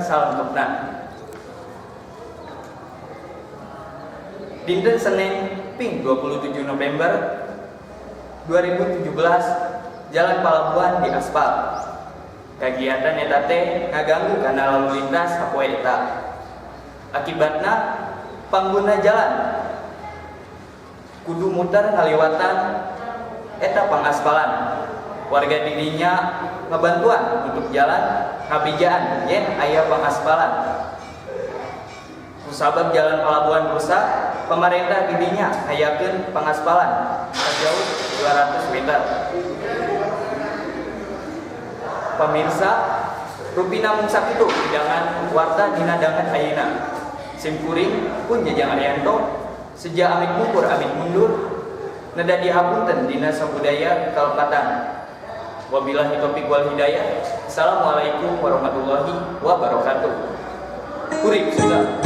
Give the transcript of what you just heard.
salentupna. Dinten Senin ping 27 November 2017 Jalan Palabuhan di aspal. Kegiatan eta teh ngaganggu kana lalu lintas sapoe eta. Akibatna pengguna jalan kudu muter ngaliwatan eta pangaspalan. Warga didinya ngebantuan untuk jalan ngabijaan yen aya pangaspalan. Kusabab jalan Palabuhan rusak, pemerintah didinya hayakeun pangaspalan sejauh 200 meter. Pemirsa, rupina mung sakitu hidangan warta dina dangan ayeuna. Simkuring pun Jajang Arianto, sejak amit mungkur amit mundur, nada dihapunten dina sabudaya kalepatan. Wabillahi taufiq wal hidayah. Assalamualaikum warahmatullahi wabarakatuh. Kuring sudah.